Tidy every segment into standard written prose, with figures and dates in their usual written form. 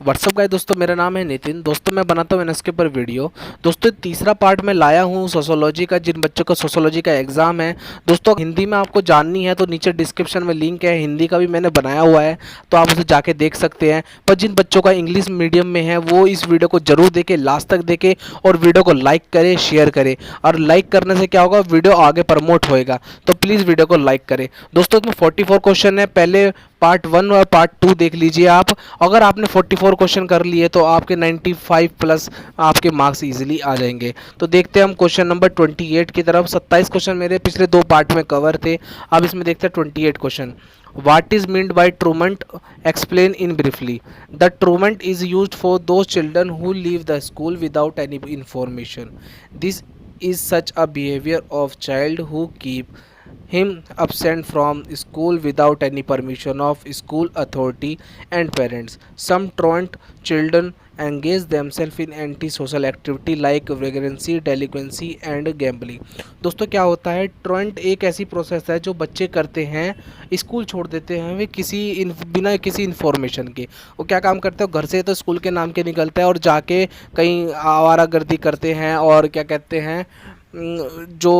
WhatsApp guys दोस्तों, मेरा नाम है नितिन। दोस्तों मैं बनाता हूँ एनएसके पर वीडियो। दोस्तों तीसरा पार्ट में लाया हूँ सोशोलॉजी का, जिन बच्चों का सोशोलॉजी का एग्जाम है। दोस्तों हिंदी में आपको जाननी है तो नीचे डिस्क्रिप्शन में लिंक है, हिंदी का भी मैंने बनाया हुआ है, तो आप उसे जाके देख सकते हैं। पर जिन बच्चों का इंग्लिश मीडियम में है वो इस वीडियो को जरूर देखें, लास्ट तक देखें और वीडियो को लाइक करें, शेयर करें। और लाइक करने से क्या होगा, वीडियो आगे प्रमोट होएगा, तो प्लीज़ वीडियो को लाइक करें। दोस्तों इसमें 44 क्वेश्चन है, पहले पार्ट 1 और पार्ट 2 देख लीजिए आप। अगर आपने 44 क्वेश्चन कर लिए तो आपके 95 प्लस आपके मार्क्स इजीली आ जाएंगे। तो देखते हैं हम क्वेश्चन नंबर 28 की तरफ। 27 क्वेश्चन मेरे पिछले 2 पार्ट में कवर थे, अब इसमें देखते हैं 28 question. What is meant by truant? Explain in briefly. The truant is used for those children who leave the school without any information. This is such a behavior of child who keep him absent from school without any permission of school authority and parents. Some truant children engage themselves in anti-social activity like vagrancy, delinquency and gambling. दोस्तों क्या होता है, ट्रंट एक ऐसी process है जो बच्चे करते हैं, स्कूल छोड़ देते हैं वे बिना किसी इन्फॉर्मेशन के। वो क्या काम करते हैं, घर से तो स्कूल के नाम के निकलते हैं और जाके कहीं आवारागर्दी करते हैं और क्या कहते हैं, जो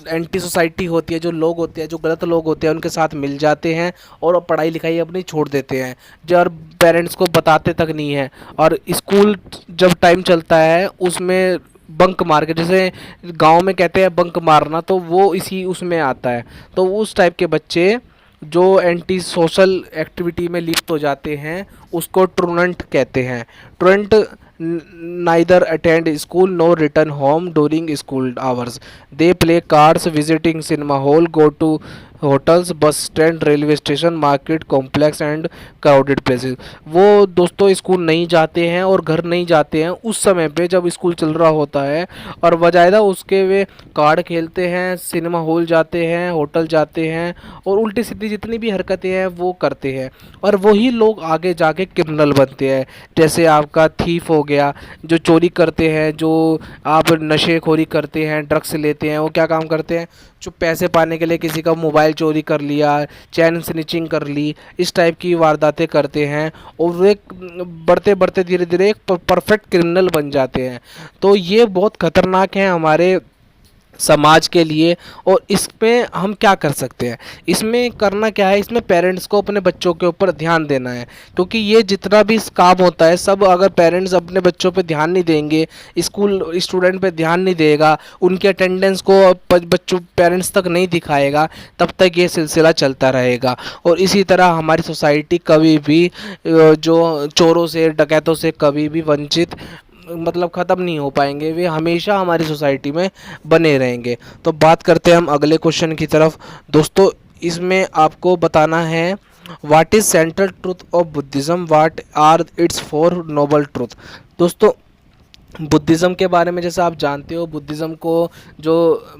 एंटी सोसाइटी होती है, जो लोग होते हैं, जो गलत लोग होते हैं, उनके साथ मिल जाते हैं और पढ़ाई लिखाई अपनी छोड़ देते हैं, जो पेरेंट्स को बताते तक नहीं है। और स्कूल जब टाइम चलता है उसमें बंक मार के, जैसे गांव में कहते हैं बंक मारना, तो वो इसी उसमें आता है। तो उस टाइप के बच्चे जो एंटी सोशल एक्टिविटी में लिप्त हो जाते हैं उसको ट्रूनेंट कहते हैं। ट्रूनेंट neither attend school nor return home during school hours. They play cards, visiting cinema hall, go to hotels, bus stand, railway station, market complex and crowded places. वो दोस्तों स्कूल नहीं जाते हैं और घर नहीं जाते हैं उस समय पे जब स्कूल चल रहा होता है, और बजायदा उसके वे कार्ड खेलते हैं, सिनेमा हॉल जाते हैं, होटल जाते हैं और उल्टी सीधी जितनी भी हरकतें हैं वो करते हैं। और वही लोग आगे जाके क्रिमिनल बनते हैं, जैसे आपका थीफ हो गया, जो चोरी करते हैं, जो आप नशेखोरी करते हैं, ड्रग्स लेते हैं, वो क्या काम करते हैं, जो पैसे पाने के लिए किसी का मोबाइल चोरी कर लिया, चैन स्निचिंग कर ली, इस टाइप की वारदातें करते हैं और वे बढ़ते बढ़ते धीरे धीरे एक परफेक्ट क्रिमिनल बन जाते हैं। तो ये बहुत खतरनाक है हमारे समाज के लिए। और इसमें हम क्या कर सकते हैं, इसमें करना क्या है, इसमें पेरेंट्स को अपने बच्चों के ऊपर ध्यान देना है, क्योंकि ये जितना भी काम होता है सब अगर पेरेंट्स अपने बच्चों पे ध्यान नहीं देंगे, स्कूल स्टूडेंट पे ध्यान नहीं देगा, उनके अटेंडेंस को बच्चों पेरेंट्स तक नहीं दिखाएगा, तब तक ये सिलसिला चलता रहेगा। और इसी तरह हमारी सोसाइटी कभी भी जो चोरों से, डकैतों से कभी भी वंचित मतलब ख़त्म नहीं हो पाएंगे, वे हमेशा हमारी सोसाइटी में बने रहेंगे। तो बात करते हैं हम अगले क्वेश्चन की तरफ। दोस्तों इसमें आपको बताना है, what is central truth of Buddhism, what are its 4 noble truth. दोस्तों बुद्धिज़्म के बारे में जैसा आप जानते हो, बुद्धिज़्म को जो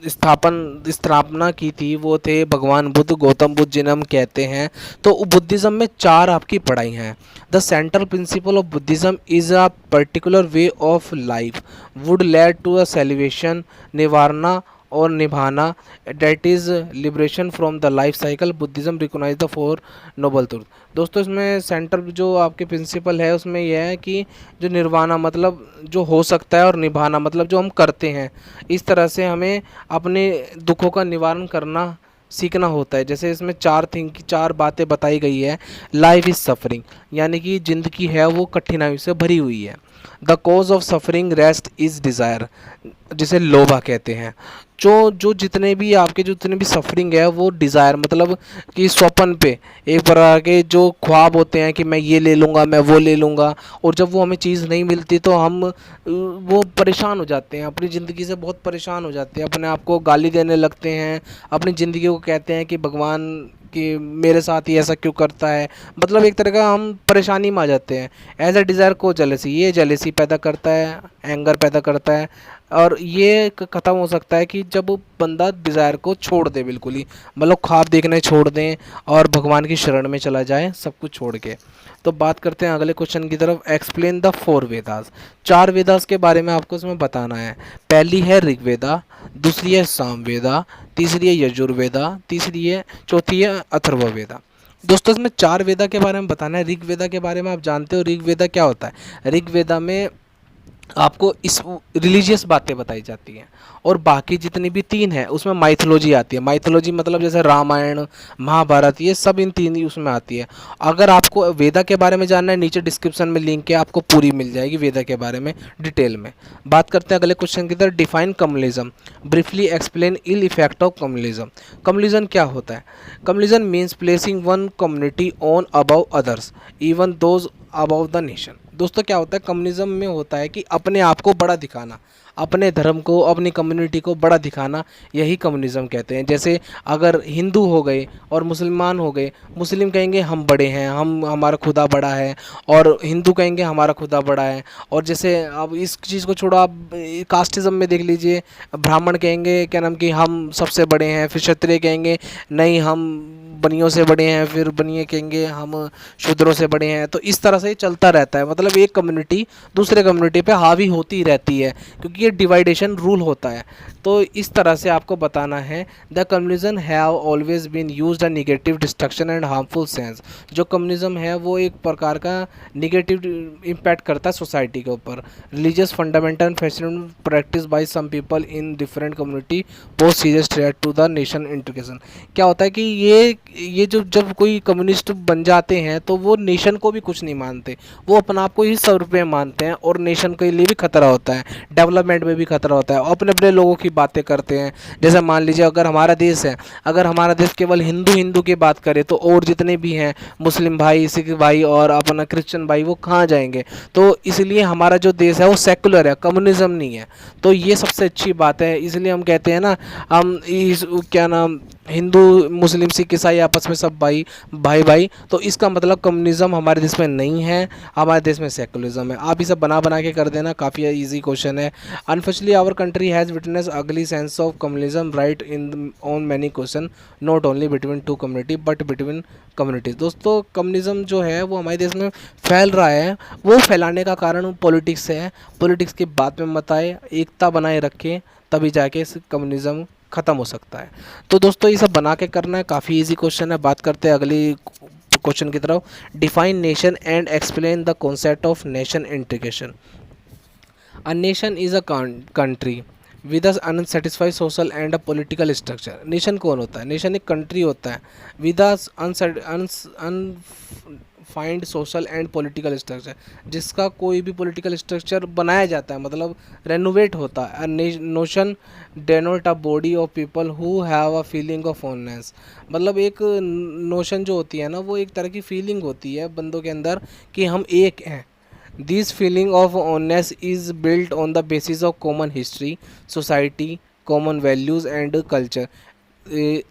स्थापना की थी वो थे भगवान बुद्ध, गौतम बुद्ध जिन्हें हम कहते हैं। तो बुद्धिज़्म में 4 आपकी पढ़ाई हैं। The central principle of Buddhism is a particular way of life would lead to a celebration, nirvana और निभाना, that is liberation from the life cycle. Buddhism recognise the 4 noble truth. दोस्तों इसमें सेंटर जो आपके प्रिंसिपल है उसमें यह है कि जो निर्वाणा मतलब जो हो सकता है और निभाना मतलब जो हम करते हैं, इस तरह से हमें अपने दुखों का निवारण करना सीखना होता है। जैसे इसमें 4 बातें बताई गई है। लाइफ इज़ सफरिंग, यानी कि ज़िंदगी है वो कठिनाई से भरी हुई है। The cause of suffering rest is desire, जिसे लोभा कहते हैं। जो जितने भी आपके जो जितने भी सफरिंग है वो डिज़ायर मतलब कि स्वप्न पे, एक प्रकार के जो ख्वाब होते हैं कि मैं ये ले लूँगा, मैं वो ले लूँगा, और जब वो हमें चीज़ नहीं मिलती तो हम वो परेशान हो जाते हैं, अपनी ज़िंदगी से बहुत परेशान हो जाते हैं, अपने आप को गाली देने लगते हैं, अपनी ज़िंदगी को कहते हैं कि भगवान कि मेरे साथ ही ऐसा क्यों करता है, मतलब एक तरह का हम परेशानी में आ जाते हैं। एज अ डिज़ायर को जेलेसी, ये जेलेसी पैदा करता है, एंगर पैदा करता है, और ये ख़त्म हो सकता है कि जब बंदा डिज़ायर को छोड़ दे, बिल्कुल ही मतलब ख्वाब देखने छोड़ दें और भगवान की शरण में चला जाए सब कुछ छोड़ के। तो बात करते हैं अगले क्वेश्चन की तरफ। Explain the 4 Vedas. 4 वेदास के बारे में आपको इसमें बताना है। पहली है ऋग्वेदा, दूसरी है सामवेदा, तीसरी है यजुर्वेदा, चौथी है अथर्ववेदा। दोस्तों इसमें चार वेदा के बारे में बताना है। ऋग वेदा के बारे में आप जानते हो ऋग वेदा क्या होता है। ऋग वेदा में आपको इस रिलीजियस बातें बताई जाती हैं, और बाकी जितनी भी तीन है उसमें माइथोलॉजी आती है। माइथोलॉजी मतलब जैसे रामायण, महाभारत, ये सब इन तीन ही उसमें आती है। अगर आपको वेदा के बारे में जानना है, नीचे डिस्क्रिप्शन में लिंक है, आपको पूरी मिल जाएगी वेदा के बारे में डिटेल में। बात करते हैं अगले क्वेश्चन की तरफ। Define communism, briefly explain ill effect of communism. Communism क्या होता है? Communism means placing one community on above others even those above the nation. दोस्तों क्या होता है कम्युनिज्म में? होता है कि अपने आप को बड़ा दिखाना, अपने धर्म को, अपनी कम्युनिटी को बड़ा दिखाना, यही कम्युनिज्म कहते हैं। जैसे अगर हिंदू हो गए और मुसलमान हो गए, मुस्लिम कहेंगे हम बड़े हैं, हम हमारा खुदा बड़ा है, और हिंदू कहेंगे हमारा खुदा बड़ा है। और जैसे अब इस चीज़ को छोड़ो, आप कास्टिज्म में देख लीजिए, ब्राह्मण कहेंगे क्या नाम कि हम सबसे बड़े हैं, फिर क्षत्रिय कहेंगे नहीं हम बनियों से बड़े हैं, फिर बनिए कहेंगे हम शूद्रों से बड़े हैं। तो इस तरह से ये चलता रहता है, मतलब एक कम्युनिटी दूसरे कम्युनिटी पे हावी होती रहती है, क्योंकि ये डिवाइडेशन रूल होता है। तो इस तरह से आपको बताना है the communism have always been used a negative destruction and harmful sense. जो कम्युनिज्म है वो एक प्रकार का निगेटिव इम्पैक्ट करता है सोसाइटी के ऊपर। Religious fundamental and fashion practice by some people in different community pose serious threat to the nation integration. क्या होता है कि ये जो जब कोई कम्युनिस्ट बन जाते हैं तो वो नेशन को भी कुछ नहीं मानते, वो अपना आप को ही 100 रुपये मानते हैं, और नेशन के लिए भी खतरा होता है, डेवलपमेंट में भी खतरा होता है, अपने अपने लोगों की बातें करते हैं। जैसे मान लीजिए अगर हमारा देश है, अगर हमारा देश केवल हिंदू हिंदू की बात करे तो और जितने भी हैं मुस्लिम भाई, सिख भाई और अपना क्रिश्चियन भाई, वो कहाँ जाएंगे? तो इसलिए हमारा जो देश है वो सेकुलर है, कम्युनिज्म नहीं है। तो ये सबसे अच्छी बात है, इसलिए हम कहते हैं ना, हम इस क्या नाम हिंदू मुस्लिम सिख ईसाई आपस में सब भाई भाई भाई। तो इसका मतलब कम्युनिज्म हमारे देश में नहीं है, हमारे देश में सेकुलरिज्म है। आप इसे बना बना के कर देना, काफ़ी इजी क्वेश्चन है। Unfortunately our country has witness ugly sense of communism right in on many question not only between two community but between communities. दोस्तों कम्युनिज्म जो है वो हमारे देश में फैल रहा है, वो फैलाने का कारण पॉलिटिक्स है। पॉलिटिक्स की बात में मत आए, एकता बनाए रखें, तभी जाके इस कम्युनिज्म ख़त्म हो सकता है। तो दोस्तों ये सब बना के करना है, काफ़ी इजी क्वेश्चन है। बात करते हैं अगली क्वेश्चन की तरफ। Define nation and explain the concept of nation integration. A nation is a country with unsatisfied social and a political structure. Nation कौन होता है? नेशन एक कंट्री होता है with unified social and political structure, जिसका कोई भी पॉलिटिकल स्ट्रक्चर बनाया जाता है, मतलब रेनोवेट होता है। Notion denote a body of people who have a feeling of oneness. मतलब एक नोशन जो होती है ना, वो एक तरह की फीलिंग होती है बंदों के अंदर कि हम एक हैं। This feeling of oneness is built on the basis of common history, society, common values and culture.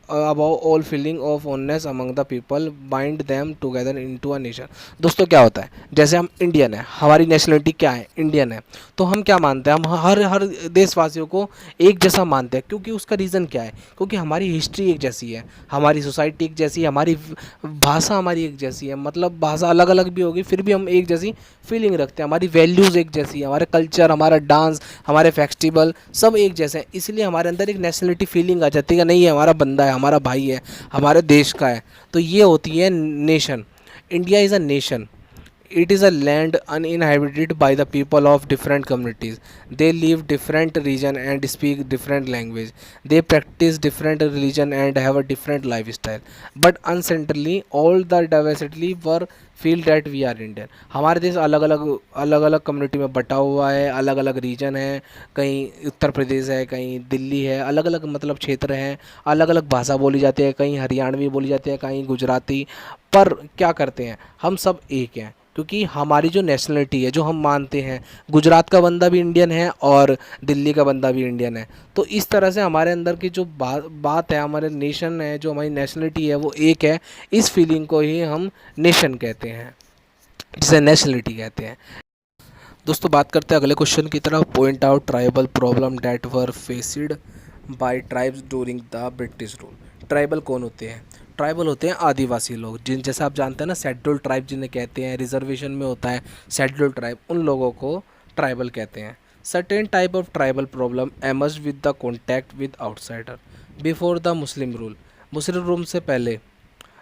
Above all feeling of oneness among the people bind them together into a nation। दोस्तों क्या होता है, जैसे हम Indian है, हमारी nationality क्या है? इंडियन है। तो हम क्या मानते हैं? हम हर हर देशवासियों को एक जैसा मानते हैं, क्योंकि उसका रीज़न क्या है? क्योंकि हमारी हिस्ट्री एक जैसी है, हमारी सोसाइटी एक जैसी है, हमारी भाषा हमारी एक जैसी है। मतलब भाषा अलग अलग भी होगी, फिर भी हम एक जैसी फीलिंग रखते हैं। हमारी वैल्यूज़ एक जैसी है, हमारे कल्चर, हमारा डांस, हमारे फेस्टिवल सब एक जैसे हैं। इसलिए हमारे अंदर एक नेशनलिटी फीलिंग आ जाती है, नहीं है हमारा बंदा है, हमारा भाई है, हमारे देश का है। तो ये होती है nation. India is a nation. It is a land uninhabited by the people of different communities. They live different region and speak different language. They practice different religion and have a different lifestyle. But uncertainly, all the diversity were feel that we are Indian. हमारे देश अलग अलग community में बटा हुआ है, अलग अलग रीजन है, कहीं उत्तर प्रदेश है, कहीं दिल्ली है, अलग अलग मतलब क्षेत्र हैं, अलग अलग भाषा बोली जाती है, कहीं हरियाणवी बोली जाती है, कहीं गुजराती। पर क्या करते हैं, हम सब एक हैं, क्योंकि हमारी जो नेशनलिटी है, जो हम मानते हैं, गुजरात का बंदा भी इंडियन है और दिल्ली का बंदा भी इंडियन है। तो इस तरह से हमारे अंदर की जो बात है, हमारे नेशन है, जो हमारी नेशनलिटी है वो एक है। इस फीलिंग को ही हम नेशन कहते हैं, जिसे नेशनलिटी कहते हैं। दोस्तों बात करते हैं अगले क्वेश्चन की तरफ। Point out tribal problem that were faced by tribes during the British rule. Tribal कौन होते हैं? ट्राइबल होते हैं आदिवासी लोग, जिन जैसा आप जानते हैं ना, शेड्यूल ट्राइब जिन्हें कहते हैं, रिजर्वेशन में होता है शेड्यूल ट्राइब, उन लोगों को ट्राइबल कहते हैं। Certain type of tribal problem emerge with the contact with outsider before the Muslim rule. Muslim rule से पहले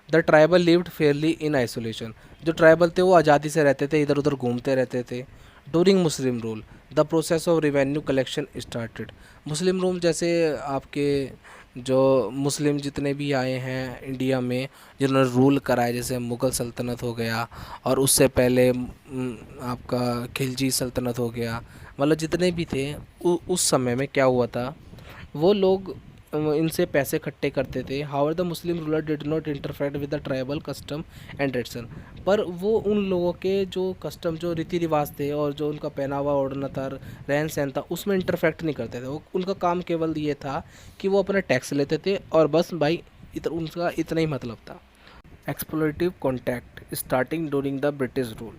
the tribal lived Fairlie in isolation, जो ट्राइबल थे वो आज़ादी से रहते थे, इधर उधर घूमते रहते थे। During Muslim rule the process of revenue collection started, Muslim rule जैसे आपके जो मुस्लिम जितने भी आए हैं इंडिया में जिन्होंने रूल करा है, जैसे मुग़ल सल्तनत हो गया और उससे पहले आपका खिलजी सल्तनत हो गया, मतलब जितने भी थे उस समय में क्या हुआ था, वो लोग इनसे पैसे इकट्ठे करते थे। However the Muslim ruler did not interfere with the tribal custom and tradition, पर वो उन लोगों के जो कस्टम जो रीति रिवाज थे और जो उनका पहनावा ओढ़ना था, रहन सहन था, उसमें इंटरफेक्ट नहीं करते थे। वो उनका काम केवल ये था कि वो अपना टैक्स लेते थे और बस भाई उनका इतना ही मतलब था। Explorative contact starting during the British rule,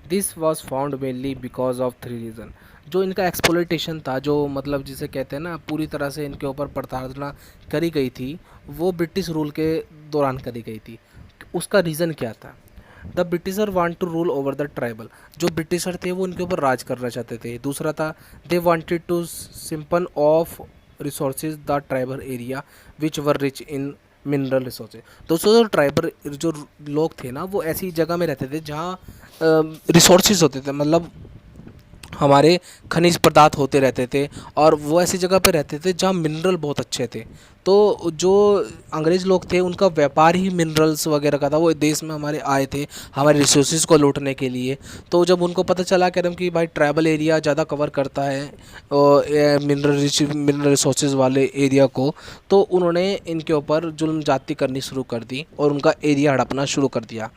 this was found mainly because of three reason, जो इनका एक्सप्लोइटेशन था, जो मतलब जिसे कहते हैं ना पूरी तरह से इनके ऊपर प्रताड़ना करी गई थी, वो ब्रिटिश रूल के दौरान करी गई थी। उसका रीज़न क्या था? The britisher want to rule over the tribal, जो ब्रिटिशर थे वो इनके ऊपर राज करना चाहते थे। दूसरा था they wanted to siphon off resources the tribal area which were rich in mineral resources. दोस्तों जो ट्राइबल जो लोग थे ना वो ऐसी जगह में रहते थे जहाँ रिसोर्सेज होते थे, मतलब हमारे खनिज पदार्थ होते रहते थे, और वो ऐसी जगह पे रहते थे जहाँ मिनरल बहुत अच्छे थे। तो जो अंग्रेज़ लोग थे उनका व्यापार ही मिनरल्स वगैरह का था, वो देश में हमारे आए थे हमारे रिसोर्सेज को लूटने के लिए। तो जब उनको पता चला कि भाई ट्राइबल एरिया ज़्यादा कवर करता है मिनरल रिसोर्सेज वाले एरिया को, तो उन्होंने इनके ऊपर जुल्म जाती करनी शुरू कर दी और उनका एरिया हड़पना शुरू कर दिया।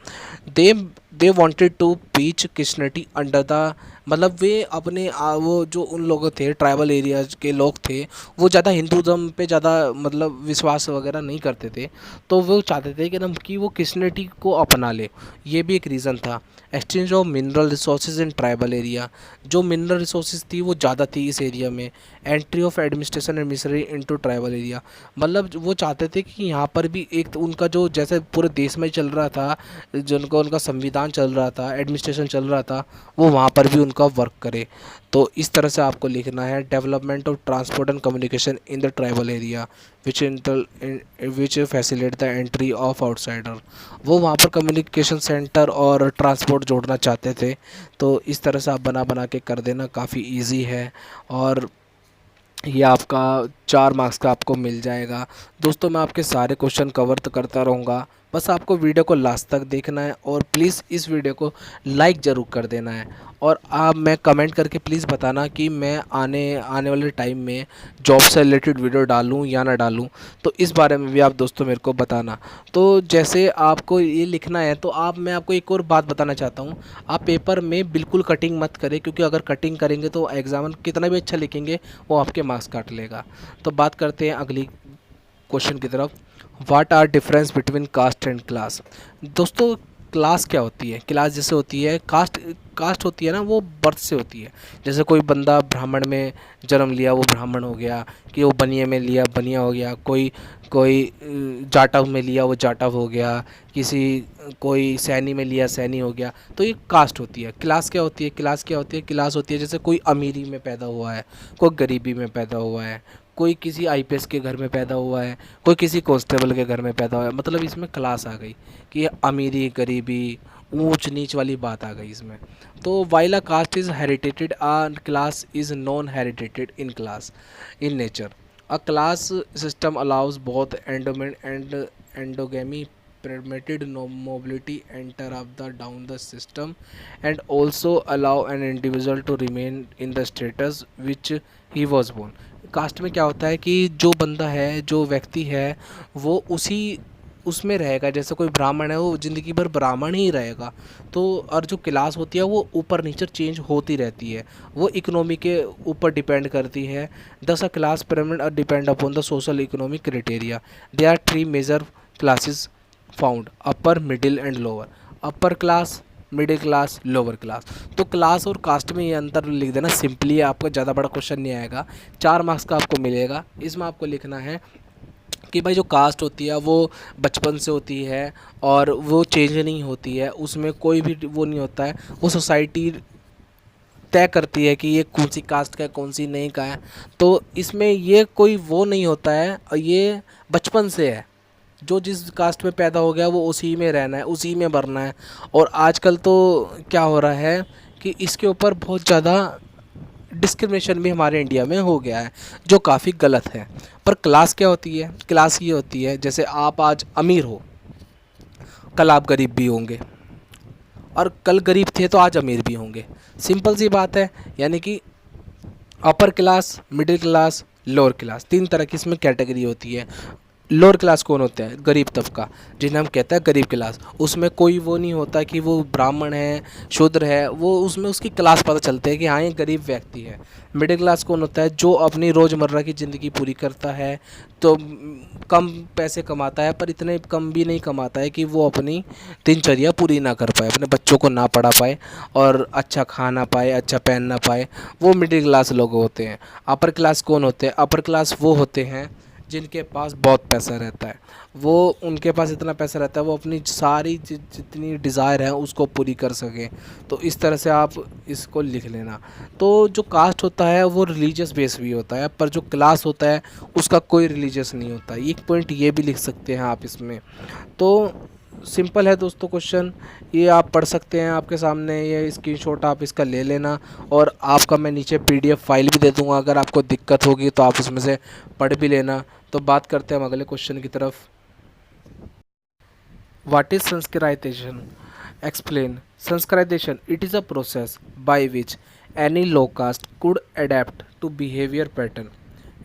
They they wanted to preach Christianity under the, मतलब वे अपने वो जो उन लोग थे ट्राइबल एरियाज के लोग थे वो ज़्यादा हिंदुज़म पे ज़्यादा मतलब विश्वास वगैरह नहीं करते थे, तो वो चाहते थे कि वो क्रिश्चियनिटी को अपना ले। ये भी एक रीज़न था। Exchange of mineral resources in tribal area, जो मिनरल रिसोर्सेज थी वो ज़्यादा थी इस एरिया में। Entry of administration and machinery into tribal area, मतलब वो चाहते थे कि यहाँ पर भी एक तो उनका जो जैसे पूरे देश में चल रहा था, जिनको उनका संविधान चल रहा था, एडमिनिस्ट्रेशन चल रहा था, वो वहाँ पर भी उनका वर्क करे। तो इस तरह से आपको लिखना है development of transport and communication in the tribal area which facilitate the entry of outsider, वो वहाँ पर कम्युनिकेशन सेंटर और ट्रांसपोर्ट जोड़ना चाहते थे। तो इस तरह से आप बना बना के कर देना, काफ़ी इजी है और ये आपका 4 मार्क्स का आपको मिल जाएगा। दोस्तों मैं आपके सारे क्वेश्चन कवर तो करता रहूँगा, बस आपको वीडियो को लास्ट तक देखना है और प्लीज़ इस वीडियो को लाइक ज़रूर कर देना है। और आप मैं कमेंट करके प्लीज़ बताना कि मैं आने वाले टाइम में जॉब से रिलेटेड वीडियो डालूं या ना डालूं, तो इस बारे में भी आप दोस्तों मेरे को बताना। तो जैसे आपको ये लिखना है तो मैं आपको एक और बात बताना चाहता हूँ, आप पेपर में बिल्कुल कटिंग मत करें, क्योंकि अगर कटिंग करेंगे तो एग्जामिनर कितना भी अच्छा लिखेंगे वो आपके मार्क्स काट लेगा। तो बात करते हैं अगली क्वेश्चन की तरफ। What are difference between caste and class. दोस्तों क्लास क्या होती है? क्लास जैसे होती है, कास्ट होती है ना, वो बर्थ से होती है। जैसे कोई बंदा ब्राह्मण में जन्म लिया वो ब्राह्मण हो गया, कि वो बनिया में लिया बनिया हो गया, कोई कोई जाटव में लिया वो जाटव हो गया, कोई सैनी में लिया सैनी हो गया। तो ये कास्ट होती है। क्लास क्या होती है? क्लास होती है जैसे कोई अमीरी में पैदा हुआ है, कोई गरीबी में पैदा हुआ है, कोई किसी आईपीएस के घर में पैदा हुआ है, कोई किसी कांस्टेबल के घर में पैदा हुआ है, मतलब इसमें क्लास आ गई कि अमीरी गरीबी ऊंच नीच वाली बात आ गई इसमें। तो while a caste is hereditary, a class is non hereditary in nature. A class system allows both endowment and endogamy permitted no mobility enter up the down the system and also allow an individual to remain in the status which he was born। Caste में क्या होता है कि जो बंदा है, जो व्यक्ति है, वो उसमें रहेगा। जैसे कोई ब्राह्मण है वो ज़िंदगी भर ब्राह्मण ही रहेगा। तो और जो क्लास होती है वो ऊपर नीचे चेंज होती रहती है, वो इकोनॉमी के ऊपर डिपेंड करती है। Thus a class pyramid are depend upon the social economic criteria. They are 3 major classes found, upper middle and lower. Upper class, middle class, lower class. तो क्लास और कास्ट में ये अंतर लिख देना, सिंपली आपका ज़्यादा बड़ा क्वेश्चन नहीं आएगा, 4 मार्क्स का आपको मिलेगा। इसमें आपको लिखना है कि भाई जो कास्ट होती है वो बचपन से होती है और वो चेंज नहीं होती है, उसमें कोई भी वो नहीं होता है, वो सोसाइटी तय करती है कि ये कौन सी कास्ट का है कौन सी नहीं का है। तो इसमें ये कोई वो नहीं होता है, ये बचपन से है, जो जिस कास्ट में पैदा हो गया वो उसी में रहना है, उसी में मरना है। और आजकल तो क्या हो रहा है कि इसके ऊपर बहुत ज़्यादा डिस्क्रिमिनेशन भी हमारे इंडिया में हो गया है, जो काफ़ी गलत है। पर क्लास क्या होती है? क्लास ये होती है, जैसे आप आज अमीर हो, कल आप गरीब भी होंगे, और कल गरीब थे तो आज अमीर भी होंगे। सिंपल सी बात है। यानी कि अपर class, middle class, lower class, तीन तरह की इसमें कैटेगरी होती है। लोअर क्लास कौन होता है? गरीब तबका, जिन्हें हम कहते हैं गरीब क्लास। उसमें कोई वो नहीं होता कि वो ब्राह्मण है, शूद्र है, वो उसमें उसकी क्लास पता चलती है कि हाँ ये गरीब व्यक्ति है। मिडिल क्लास कौन होता है? जो अपनी रोज़मर्रा की ज़िंदगी पूरी करता है, तो कम पैसे कमाता है, पर इतने कम भी नहीं कमाता है कि वो अपनी दिनचर्या पूरी ना कर पाए, अपने बच्चों को ना पढ़ा पाए और अच्छा खाना पाए, अच्छा पहनना पाए। वो मिडिल क्लास लोग होते हैं। अपर क्लास कौन होते हैं? अपर क्लास वो होते हैं जिनके पास बहुत पैसा रहता है। वो उनके पास इतना पैसा रहता है वो अपनी सारी जितनी डिज़ायर है उसको पूरी कर सकें। तो इस तरह से आप इसको लिख लेना। तो जो कास्ट होता है वो रिलीजियस बेस भी होता है, पर जो क्लास होता है उसका कोई रिलीजियस नहीं होता। एक पॉइंट ये भी लिख सकते हैं आप इसमें। तो सिंपल है दोस्तों क्वेश्चन, ये आप पढ़ सकते हैं आपके सामने, ये स्क्रीनशॉट आप इसका ले लेना, और आपका मैं नीचे पीडीएफ फाइल भी दे दूंगा। अगर आपको दिक्कत होगी तो आप उसमें से पढ़ भी लेना। तो बात करते हैं हम अगले क्वेश्चन की तरफ। What is Sanskritisation? Explain. Sanskritisation, it is a process by which any low caste could adapt to behaviour pattern,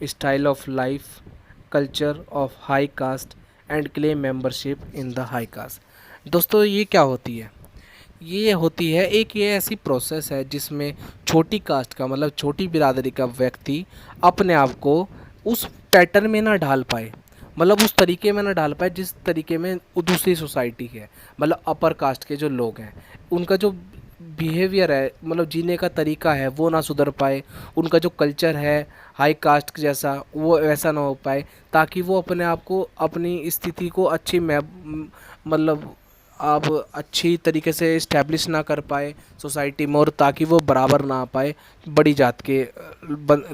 style of life, culture of high caste and claim membership in the high caste. दोस्तों ये क्या होती है? ये होती है एक ये ऐसी प्रोसेस है जिसमें छोटी कास्ट का मतलब छोटी बिरादरी का व्यक्ति अपने आप को उस पैटर्न में ना ढाल पाए, मतलब उस तरीके में ना ढाल पाए जिस तरीके में वो दूसरी सोसाइटी है, मतलब अपर कास्ट के जो लोग हैं उनका जो बिहेवियर है, मतलब जीने का तरीका है वो ना सुधर पाए, उनका जो कल्चर है हाई कास्ट जैसा वो वैसा ना हो पाए, ताकि वो अपने आप को अपनी स्थिति को अच्छी मतलब आप अच्छी तरीके से इस्टेब्लिश ना कर पाए सोसाइटी में, और ताकि वो बराबर ना आ पाए बड़ी जात के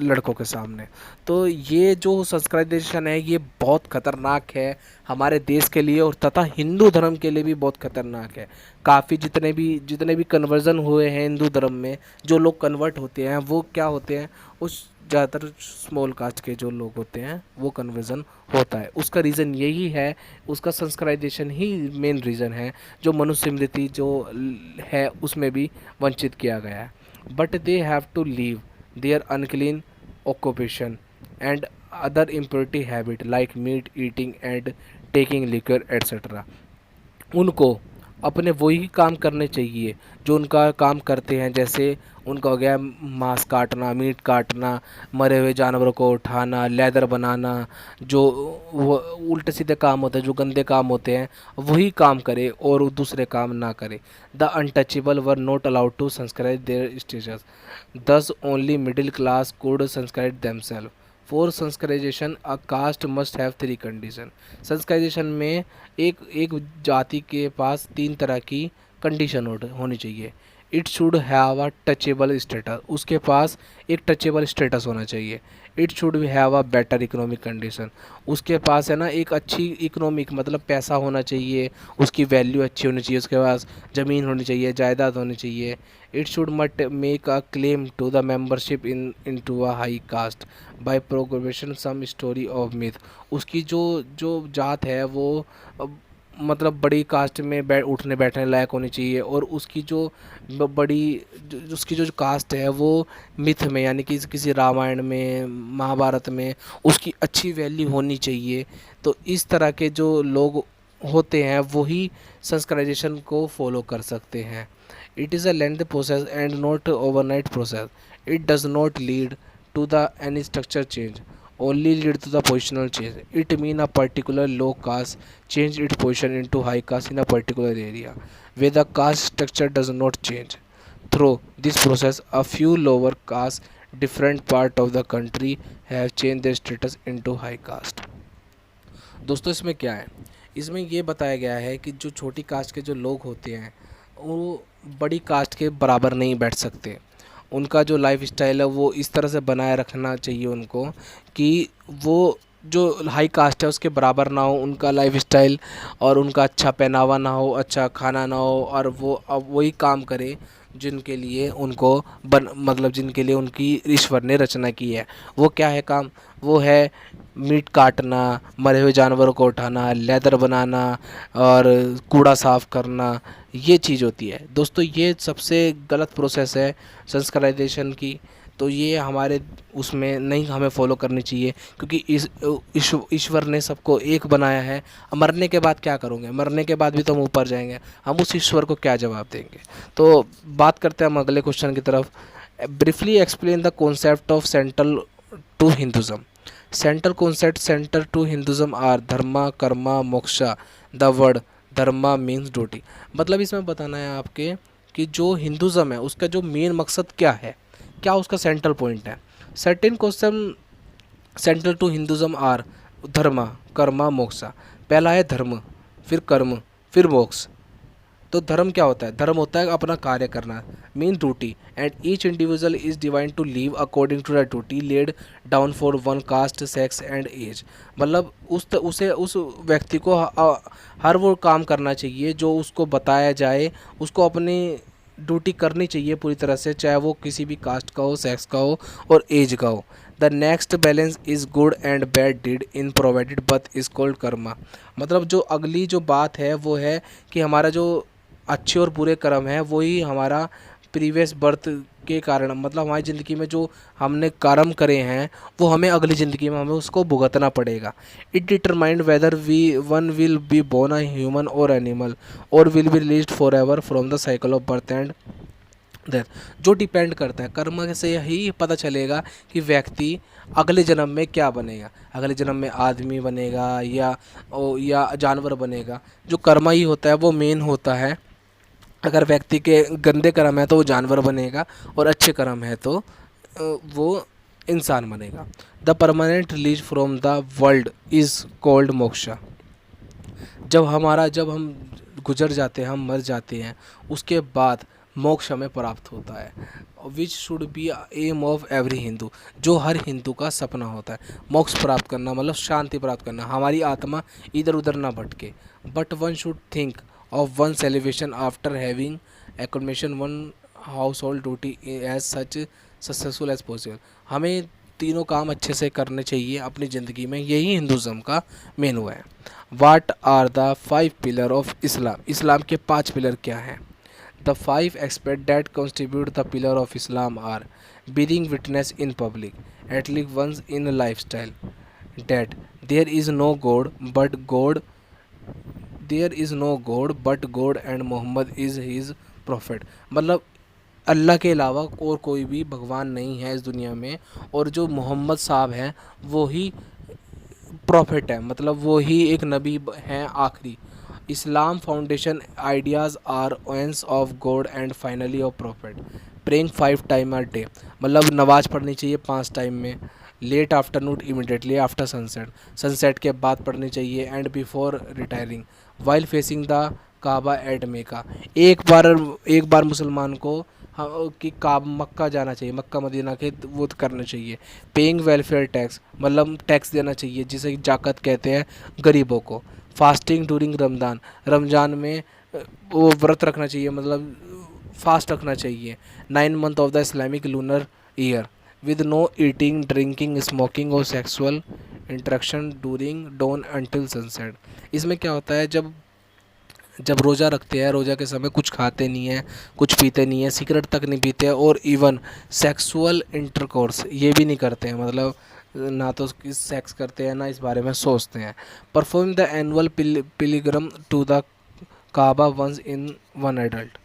लड़कों के सामने। तो ये जो संस्कृतिज़ेशन है ये बहुत ख़तरनाक है हमारे देश के लिए, और तथा हिंदू धर्म के लिए भी बहुत ख़तरनाक है। काफ़ी जितने भी कन्वर्जन हुए हैं हिंदू धर्म में, जो लोग कन्वर्ट होते हैं वो क्या होते हैं, उस ज़्यादातर स्मॉल कास्ट के जो लोग होते हैं वो कन्वर्जन होता है। उसका रीज़न यही है, उसका संस्कृताइजेशन ही मेन रीज़न है, जो मनुस्मृति जो है उसमें भी वंचित किया गया है। But they have to leave their unclean occupation and other impurity habit like meat eating and taking liquor etcetera. उनको अपने वही काम करने चाहिए जो उनका काम करते हैं, जैसे उनका हो गया मांस काटना, मीट काटना, मरे हुए जानवरों को उठाना, लेदर बनाना, जो वो उल्टे सीधे काम होते हैं, जो गंदे काम होते हैं वही काम करे और दूसरे काम ना करे। The untouchable were not allowed to sanskritise their status, thus only middle class could sanskritise themselves. For sanskritisation a caste must have three condition. Sanskritisation में एक जाति के पास तीन तरह की कंडीशन होनी चाहिए। It should have a touchable status, उसके पास एक टचेबल स्टेटस होना चाहिए। It should have a better economic condition, उसके पास है ना एक अच्छी इकोनॉमिक मतलब पैसा होना चाहिए, उसकी वैल्यू अच्छी होनी चाहिए, उसके पास ज़मीन होनी चाहिए, जायदाद होनी चाहिए। It should must make a claim to the membership into a high caste by progression some story of myth. उसकी जो जो जात है वो मतलब बड़ी कास्ट में उठने बैठने लायक होनी चाहिए, और उसकी जो उसकी जो कास्ट है वो मिथ में यानी कि किसी रामायण में, महाभारत में उसकी अच्छी वैल्यू होनी चाहिए। तो इस तरह के जो लोग होते हैं वही संस्कृताइजेशन को फॉलो कर सकते हैं। It is a length process and not overnight process. It does not lead to the any structure change, only lead to the positional change. It mean a particular low caste change its position into high caste in a particular area where the caste structure does not change. Through this process a few lower caste different part of the country have changed their status into high caste. दोस्तों इसमें क्या है, इसमें ये बताया गया है कि जो छोटी कास्ट के जो लोग होते हैं वो बड़ी कास्ट के बराबर नहीं बैठ सकते। उनका जो लाइफ स्टाइल है वो इस तरह से बनाए रखना चाहिए उनको कि वो जो हाई कास्ट है उसके बराबर ना हो, उनका लाइफस्टाइल और उनका अच्छा पहनावा ना हो, अच्छा खाना ना हो, और वो अब वही काम करे जिनके लिए उनको मतलब जिनके लिए उनकी ईश्वर ने रचना की है। वो क्या है काम? वो है मीट काटना, मरे हुए जानवरों को उठाना, लेदर बनाना और कूड़ा साफ करना, ये चीज़ होती है दोस्तों। ये सबसे गलत प्रोसेस है संस्कृताइजेशन की। तो ये हमारे उसमें नहीं हमें फॉलो करनी चाहिए, क्योंकि ईश्वर ने सबको एक बनाया है। अब मरने के बाद क्या करोगे? मरने के बाद भी तो हम ऊपर जाएंगे, हम उस ईश्वर को क्या जवाब देंगे? तो बात करते हैं हम अगले क्वेश्चन की तरफ। Briefly explain the concept of central to Hinduism. Central concept centre to Hinduism are dharma karma moksha. The word dharma means duty. मतलब इसमें बताना है आपके कि जो हिंदुज़म है उसका जो मेन मकसद क्या है, क्या उसका सेंट्रल पॉइंट है। Certain question central to Hinduism are dharma karma moksha. पहला है धर्म, फिर कर्म, फिर मोक्ष। तो धर्म क्या होता है? धर्म होता है अपना कार्य करना, mean duty, and each individual is divine to live according to the duty laid down for one caste sex and age. मतलब उस व्यक्ति को हर वो काम करना चाहिए जो उसको बताया जाए, उसको अपनी ड्यूटी करनी चाहिए पूरी तरह से, चाहे वो किसी भी कास्ट का हो, सेक्स का हो और एज का हो। The next balance is good and bad deed in provided birth is called karma. मतलब जो अगली जो बात है वो है कि हमारा जो अच्छे और बुरे कर्म है वही हमारा प्रीवियस बर्थ के कारण, मतलब हमारी ज़िंदगी में जो हमने कर्म करे हैं वो हमें अगली ज़िंदगी में हमें उसको भुगतना पड़ेगा। It determined whether we one will be born a human और एनिमल और will be released for ever from the cycle of birth and death. जो डिपेंड करता है कर्म से ही पता चलेगा कि व्यक्ति अगले जन्म में क्या बनेगा। अगले जन्म में आदमी बनेगा या जानवर बनेगा। जो कर्म ही होता है वो मेन होता है। अगर व्यक्ति के गंदे कर्म है तो वो जानवर बनेगा, और अच्छे कर्म है तो वो इंसान बनेगा। The permanent release from the world is called moksha. जब हम गुजर जाते हैं, हम मर जाते हैं, उसके बाद मोक्ष हमें प्राप्त होता है, which should be aim of every Hindu. जो हर हिंदू का सपना होता है मोक्ष प्राप्त करना, मतलब शांति प्राप्त करना, हमारी आत्मा इधर उधर ना भटके। But one should think of one's elevation after having accumulation one household duty as such successful as possible। हमें तीनों काम अच्छे से करने चाहिए अपनी ज़िंदगी में, यही हिंदुज़म का मेन हुआ है। What are the 5 pillar of Islam. Islam के 5 पिलर क्या हैं? The 5 aspect that constitute the pillar of Islam are bearing witness in public, at least once in a lifestyle, that there is no God but God there is no God but God and Mohammed is his prophet. मतलब अल्लाह के अलावा और कोई भी भगवान नहीं है इस दुनिया में, और जो मोहम्मद साहब हैं वो ही प्रॉफिट है, मतलब वो ही एक नबी हैं आखिरी। Islam foundation ideas are oneness of God and finally of prophet. Praying 5 time a day, मतलब नमाज़ पढ़नी चाहिए 5 टाइम में। Late afternoon immediately after sunset, sunset के बाद पढ़नी चाहिए। And before retiring while facing the Kaaba at Mecca. एक बार मुसलमान को कि मक्का जाना चाहिए, मक्का मदीना के वो करना चाहिए। पेइंग वेलफेयर टैक्स, मतलब टैक्स देना चाहिए जिसे जाकत कहते हैं गरीबों को। फास्टिंग ड्यूरिंग रमज़ान, रमज़ान में वो व्रत रखना चाहिए, मतलब फास्ट रखना चाहिए। 9 month of the Islamic lunar year with no eating, drinking, smoking और sexual interaction during dawn until sunset। इसमें क्या होता है, जब रोज़ा रखते हैं, रोज़ा के समय कुछ खाते नहीं हैं, कुछ पीते नहीं हैं, सिगरेट तक नहीं पीते हैं, और इवन सेक्सुअल इंटरकोर्स ये भी नहीं करते हैं, मतलब ना तो सेक्स करते हैं ना इस बारे में सोचते हैं। Perform the annual pilgrim to the Kaaba once in one adult.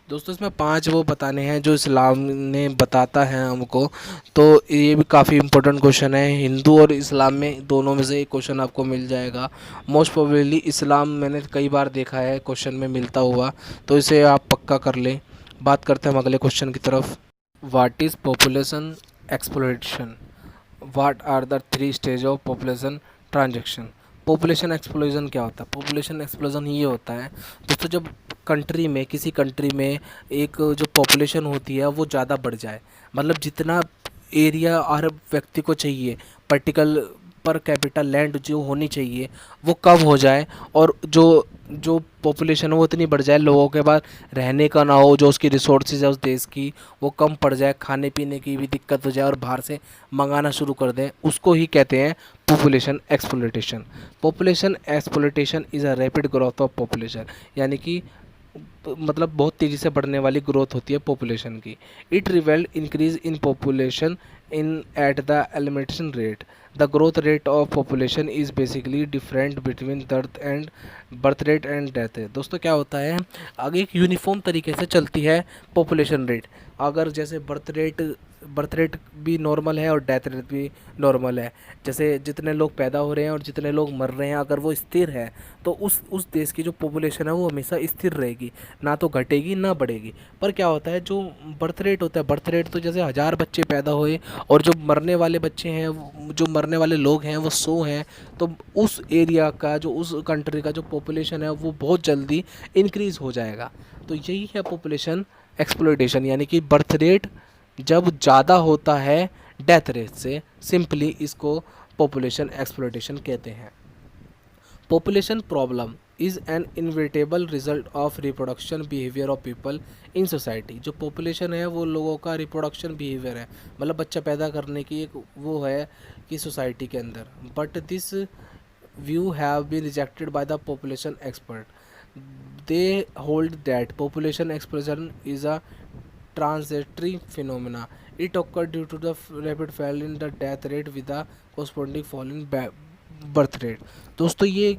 दोस्तों इसमें 5 वो बताने हैं जो इस्लाम ने बताता है हमको। तो ये भी काफ़ी इंपॉर्टेंट क्वेश्चन है, हिंदू और इस्लाम में दोनों में से एक क्वेश्चन आपको मिल जाएगा। मोस्ट प्रोबेबली इस्लाम मैंने कई बार देखा है क्वेश्चन में मिलता हुआ, तो इसे आप पक्का कर लें। बात करते हैं हम अगले क्वेश्चन की तरफ। What is population exploration? What are the 3 stage of population transaction? Population explosion क्या होता है? पॉपुलेशन एक्सप्लोजन ये होता है दोस्तों, जब कंट्री में किसी कंट्री में एक जो पॉपुलेशन होती है वो ज़्यादा बढ़ जाए, मतलब जितना एरिया हर व्यक्ति को चाहिए पर कैपिटल लैंड जो होनी चाहिए वो कम हो जाए, और जो जो पॉपुलेशन है वो इतनी बढ़ जाए, लोगों के पास रहने का ना हो, जो उसकी रिसोर्सेज है उस देश की वो कम पड़ जाए, खाने पीने की भी दिक्कत हो जाए और बाहर से मंगाना शुरू कर दें, उसको ही कहते हैं population exploitation. Population exploitation is a rapid growth of population, यानी कि मतलब बहुत तेज़ी से बढ़ने वाली ग्रोथ होती है पॉपुलेशन की। It revelled increase in population in at the elimination rate. The growth rate of population is basically different between birth rate and death rate. दोस्तों क्या होता है, आगे एक यूनिफॉर्म तरीके से चलती है पॉपुलेशन रेट। अगर जैसे बर्थ रेट भी नॉर्मल है और डेथ रेट भी नॉर्मल है, जैसे जितने लोग पैदा हो रहे हैं और जितने लोग मर रहे हैं, अगर वो स्थिर है तो उस देश की जो पॉपुलेशन है वो हमेशा स्थिर रहेगी, ना तो घटेगी ना बढ़ेगी। पर क्या होता है, जो बर्थ रेट होता है, बर्थ रेट तो जैसे 1000 बच्चे पैदा हुए और जो मरने वाले बच्चे हैं, जो मरने वाले लोग हैं वो 100 हैं, तो उस एरिया का, जो उस कंट्री का जो पॉपुलेशन है वो बहुत जल्दी इंक्रीज़ हो जाएगा। तो यही है पॉपुलेशन एक्सप्लॉइटेशन, यानी कि बर्थ रेट जब ज़्यादा होता है डेथ रेट से, सिंपली इसको पॉपुलेशन एक्सप्लॉइटेशन कहते हैं। Population problem is an inevitable result of reproduction behaviour of people in society. जो पॉपुलेशन है वो लोगों का रिप्रोडक्शन बिहेवियर है, मतलब बच्चा पैदा करने की एक वो है कि सोसाइटी के अंदर। But this view have been rejected by the population expert. They hold that population explosion is a transitory phenomena. It occurred due to the rapid fall in the death rate with the corresponding fall in birth rate. दोस्तों ये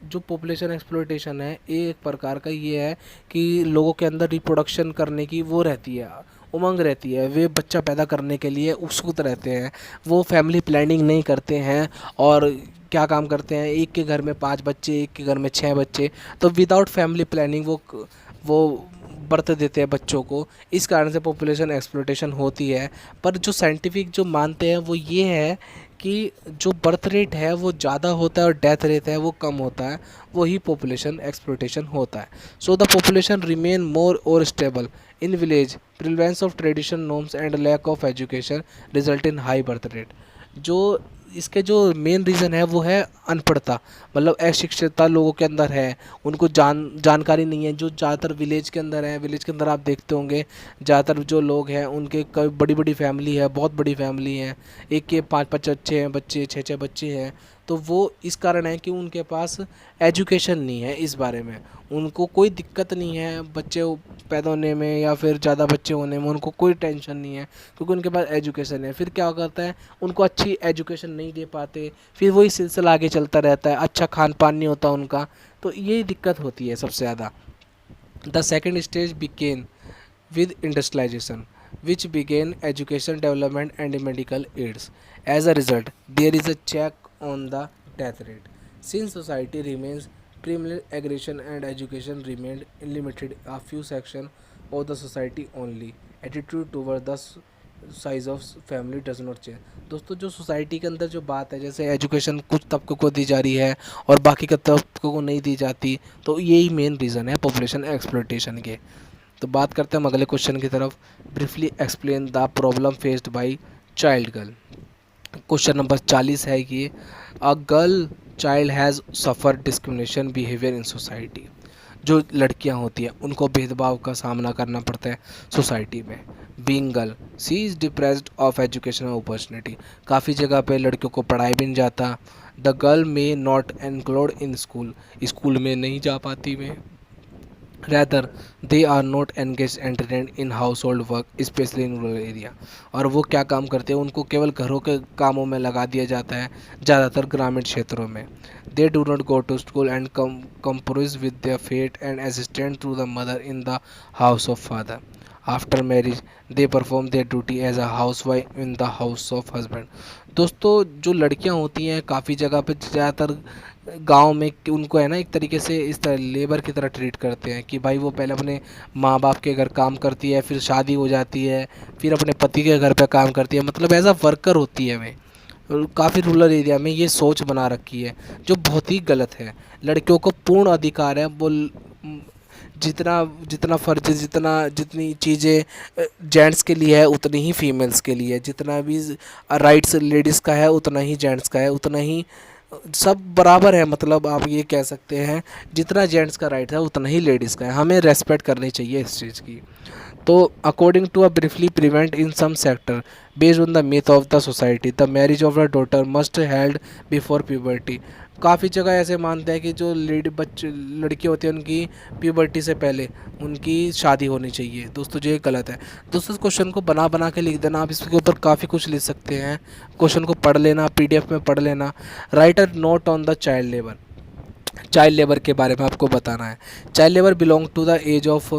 जो population exploitation है ये एक प्रकार का ये है कि लोगों के अंदर रिप्रोडक्शन करने की वो रहती है, उमंग रहती है, वे बच्चा पैदा करने के लिए उत्सुक रहते हैं, वो फैमिली प्लानिंग नहीं करते हैं और क्या काम करते हैं, एक के घर में 5 बच्चे, एक के घर में 6 बच्चे, तो विदाउट फैमिली प्लानिंग वो बर्थ देते हैं बच्चों को। इस कारण से पॉपुलेशन एक्सप्लॉइटेशन होती है। पर जो साइंटिफिक जो मानते हैं वो ये है कि जो बर्थ रेट है वो ज़्यादा होता है और डेथ रेट है वो कम होता है, वही पॉपुलेशन एक्सप्लॉइटेशन होता है। So the population remain more or stable in village, prevalence of tradition norms and lack of education result in high birth rate. जो इसके जो मेन रीज़न है वो है अनपढ़ता, मतलब अशिक्षितता लोगों के अंदर है, उनको जानकारी नहीं है। जो ज़्यादातर विलेज के अंदर है, विलेज के अंदर आप देखते होंगे ज़्यादातर जो लोग हैं उनके कई बड़ी बड़ी फैमिली है, बहुत बड़ी फैमिली है, एक के 5-5 अच्छे बच्चे, 6-6 बच्चे हैं। तो वो इस कारण है कि उनके पास एजुकेशन नहीं है, इस बारे में उनको कोई दिक्कत नहीं है बच्चे पैदा होने में या फिर ज़्यादा बच्चे होने में, उनको कोई टेंशन नहीं है क्योंकि उनके पास एजुकेशन है। फिर क्या करता है, उनको अच्छी एजुकेशन नहीं दे पाते, फिर वही सिलसिला आगे चलता रहता है, अच्छा खान पान नहीं होता उनका, तो यही दिक्कत होती है सबसे ज़्यादा। The second stage began with industrialization, which began education development and medical aids. As a result, there is a check on the death rate. Since society remains primarily aggression and education remained limited, a few sections of the society only. Attitude toward the size of family does not change. दोस्तों जो society के अंदर जो बात है, जैसे education कुछ तबकों को दी जा रही है और बाकी के तबकों को नहीं दी जाती, तो यही मेन रीज़न है पॉपुलेशन एक्सप्लॉइटेशन के। तो बात करते हैं हम अगले क्वेश्चन की तरफ। Briefly explain the problem faced by child girl. Question number 40 है कि a girl child has suffer discrimination behaviour in society. जो लड़कियां होती हैं उनको भेदभाव का सामना करना पड़ता है सोसाइटी में। Being girl she is depressed of educational opportunity. काफ़ी जगह पे लड़कियों को पढ़ाई भी नहीं जाता। The girl may not enrolled in school, school में नहीं जा पाती वे। rather they are not engaged and trained in household work especially in rural area। और वो क्या काम करते हैं, उनको केवल घरों के कामों में लगा दिया जाता है ज़्यादातर ग्रामीण क्षेत्रों में। they do not go to school and compromise with their fate and assistant to the mother in the house of father। After marriage they perform their duty as a house wife in the house of husband. दोस्तों जो लड़कियां होती हैं काफ़ी जगह पे, ज़्यादातर गांव में उनको है ना एक तरीके से इस तरह लेबर की तरह ट्रीट करते हैं कि भाई वो पहले अपने माँ बाप के घर काम करती है, फिर शादी हो जाती है, फिर अपने पति के घर पे काम करती है, मतलब एज अ वर्कर होती है वे। काफ़ी रूरल एरिया में ये सोच बना रखी है जो बहुत ही गलत है। लड़कियों को पूर्ण अधिकार है वो जितना जितना फ़र्ज, जितनी चीज़ें जेंट्स के लिए है उतनी ही फीमेल्स के लिए है, जितना भी राइट्स लेडीज़ का है उतना ही जेंट्स का है, उतना ही सब बराबर है। मतलब आप ये कह सकते हैं जितना जेंट्स का राइट है उतना ही लेडीज़ का है, हमें रेस्पेक्ट करनी चाहिए इस चीज़ की। तो according to a briefly prevent in some sector based on the myth of the society the marriage of the daughter must held before puberty. काफ़ी जगह ऐसे मानते हैं कि जो लेडी बच्चे लड़की होती है उनकी प्यूबर्टी से पहले उनकी शादी होनी चाहिए। दोस्तों ये गलत है। दोस्तों इस क्वेश्चन को बना बना के लिख देना, आप इसके ऊपर काफ़ी कुछ लिख सकते हैं। क्वेश्चन को पढ़ लेना, पीडीएफ में पढ़ लेना। Write a note on the child labour. Child labour के बारे में आपको बताना है। Child labour belong to the age of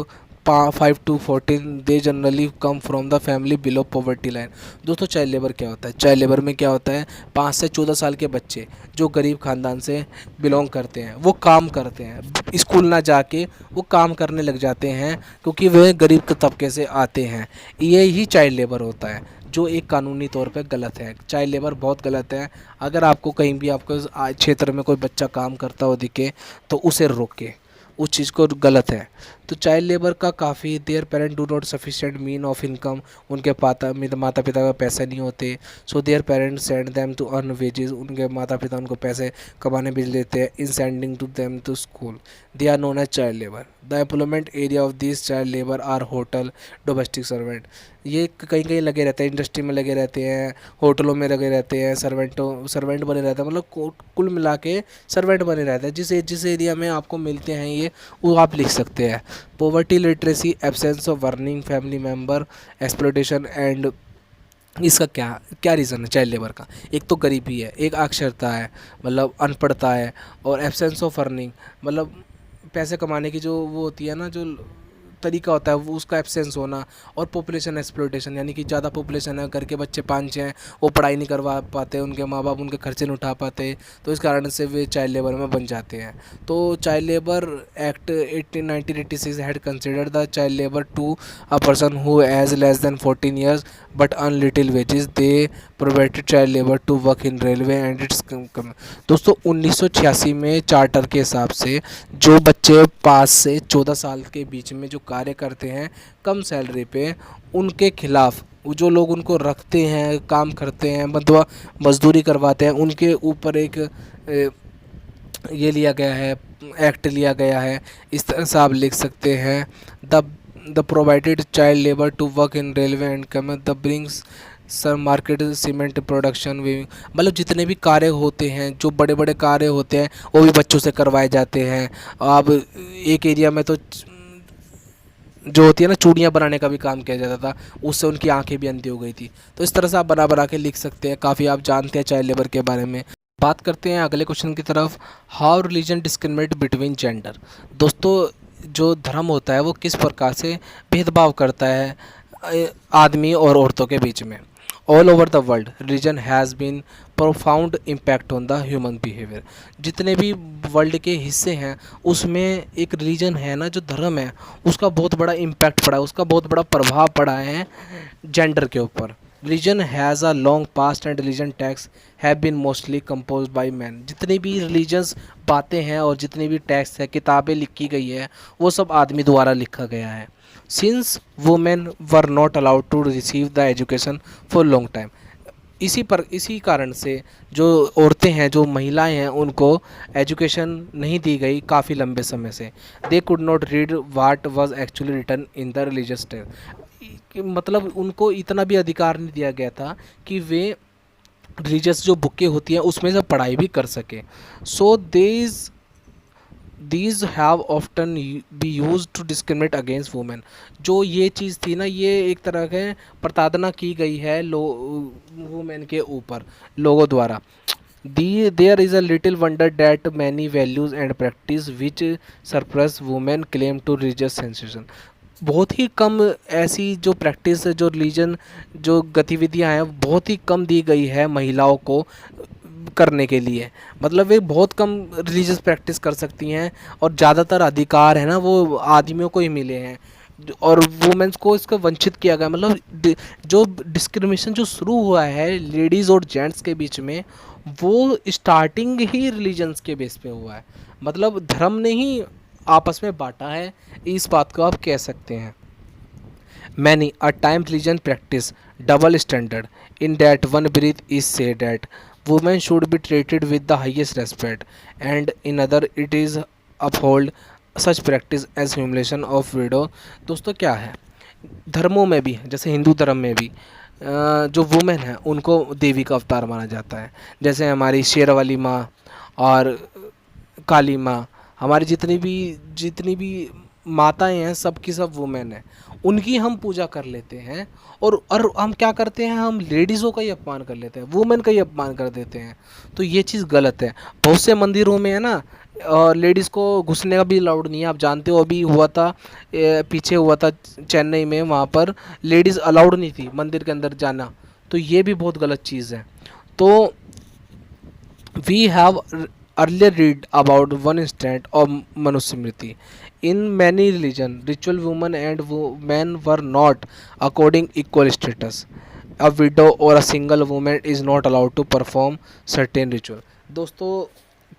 5 to 14, they generally come from the family below poverty line. दोस्तों चाइल्ड लेबर क्या होता है? चाइल्ड लेबर में क्या होता है, 5 से 14 साल के बच्चे जो गरीब ख़ानदान से बिलोंग करते हैं वो काम करते हैं, स्कूल ना जाके वो काम करने लग जाते हैं क्योंकि वे गरीब के तबके से आते हैं। ये ही चाइल्ड लेबर होता है जो एक कानूनी तौर पे गलत है। चाइल्ड लेबर बहुत गलत है। अगर आपको कहीं भी आपको क्षेत्र में कोई बच्चा काम करता हो दिखे तो उसे रोके, उस चीज़ को गलत है। तो चाइल्ड लेबर का काफ़ी their parent do not sufficient mean of income, उनके माता पिता का पैसे नहीं होते, so their parents send them to earn wages, उनके माता पिता उनको पैसे कमाने भेज देते हैं। In sending to them to school they are known as child labour. The employment area of this child labour are hotel, domestic servant. ये कहीं कहीं लगे रहते हैं, इंडस्ट्री में लगे रहते हैं, होटलों में लगे रहते हैं, सर्वेंट बने रहते हैं, मतलब कुल मिला के सर्वेंट बने रहते हैं। जिस एरिया में आपको मिलते हैं ये वो आप लिख सकते हैं। Poverty, literacy, absence of burning family member, exploitation and. इसका क्या क्या रीज़न है चाइल्ड लेबर का? एक तो गरीबी है, एक अक्षरता है मतलब अनपढ़ता है, और एब्सेंस ऑफ अर्निंग मतलब पैसे कमाने की जो वो होती है ना, जो तरीका होता है वो उसका एब्सेंस होना, और पॉपुलेशन एक्सप्लॉयटेशन यानी कि ज़्यादा पॉपुलेशन है, घर के बच्चे 5-6 हैं, वो पढ़ाई नहीं करवा पाते, उनके माँ बाप उनके खर्चे नहीं उठा पाते, तो इस कारण से वे चाइल्ड लेबर में बन जाते हैं। तो child labour act 1986 had considered the child labour to a person who has less than 14 years but earn little wages, they provided child labour to work in railway and its. दोस्तों 1986 में charter के हिसाब से जो बच्चे 5 से 14 साल के बीच में जो कार्य करते हैं कम सैलरी पे, उनके खिलाफ जो लोग उनको रखते हैं, काम करते हैं, मतलब मजदूरी करवाते हैं, उनके ऊपर एक ये लिया गया है, एक्ट लिया गया है। इस तरह से आप लिख सकते हैं the provided child labour to work in railway and come the brings sir market cement production weaving. मतलब जितने भी कार्य होते हैं, जो बड़े बड़े कार्य होते हैं वो भी बच्चों से करवाए जाते हैं। अब एक एरिया में तो जो होती है ना, चूड़ियाँ बनाने का भी काम किया जाता था, उससे उनकी आंखें भी अंधी हो गई थी। तो इस तरह से आप बना बना के लिख सकते हैं। काफ़ी आप जानते हैं चाइल्ड लेबर के बारे में। बात करते हैं अगले क्वेश्चन की तरफ। How religion discriminate between gender. दोस्तों जो धर्म होता है वो किस प्रकार से भेदभाव करता है आदमी और औरतों के बीच में। All over the world religion has been profound impact on the human behaviour. जितने भी वर्ल्ड के हिस्से हैं उसमें एक रिलीजन है ना, जो धर्म है, उसका बहुत बड़ा इम्पैक्ट पड़ा है, उसका बहुत बड़ा प्रभाव पड़ा है जेंडर के ऊपर। Religion has a long past and religion texts have been mostly compose by man. जितनी भी रिलीजन्स बातें हैं और जितनी भी टैक्स है, किताबें लिखी गई है, वो सब आदमी द्वारा लिखा गया है। Since women were not allowed to receive the education for long time. इसी कारण से जो औरतें हैं, जो महिलाएं हैं, उनको एजुकेशन नहीं दी गई काफ़ी लंबे समय से। They could not read what was actually written in the religious text. मतलब उनको इतना भी अधिकार नहीं दिया गया था कि वे रिलीजियस जो बुकें होती हैं उसमें से पढ़ाई भी कर सकें। So these have often be use to discriminate against women. जो ये चीज़ थी ना, ये एक तरह के प्रताड़ना की गई है वुमेन के ऊपर लोगों द्वारा। There is a little wonder that many values and practice which suppress women claim to religious sensation. बहुत ही कम ऐसी जो प्रैक्टिस, जो रिलीजन, जो गतिविधियां हैं, बहुत ही कम दी गई है महिलाओं को करने के लिए। मतलब वे बहुत कम रिलीजियस प्रैक्टिस कर सकती हैं और ज़्यादातर अधिकार है ना वो आदमियों को ही मिले हैं और वुमेन्स को इसका वंचित किया गया। मतलब जो डिस्क्रिमिनेशन जो शुरू हुआ है लेडीज़ और जेंट्स के बीच में, वो स्टार्टिंग ही रिलीजन्स के बेस पे हुआ है। मतलब धर्म ने ही आपस में बांटा है, इस बात को आप कह सकते हैं। Many a time religion practice double standard in that one breath is said that women should be treated with the highest respect, and in other it is uphold such practice as humiliation of widow। दोस्तों क्या है, धर्मों में भी जैसे हिंदू धर्म में भी जो वुमेन है उनको देवी का अवतार माना जाता है। जैसे हमारी शेर वाली माँ और काली माँ, हमारी जितनी भी माताएं हैं सब की सब वुमेन है, उनकी हम पूजा कर लेते हैं। और हम क्या करते हैं, हम लेडीज़ों का ही अपमान कर लेते हैं, वुमेन का ही अपमान कर देते हैं। तो ये चीज़ गलत है। बहुत से मंदिरों में है ना, लेडीज़ को घुसने का भी अलाउड नहीं है। आप जानते हो अभी हुआ था, पीछे हुआ था चेन्नई में, वहाँ पर लेडीज़ अलाउड नहीं थी मंदिर के अंदर जाना। तो ये भी बहुत गलत चीज़ है। तो we have earlier read about one instance of Manusmriti. In many religions, ritual women and men were not according equal status. A widow or a single woman is not allowed to perform certain ritual। दोस्तों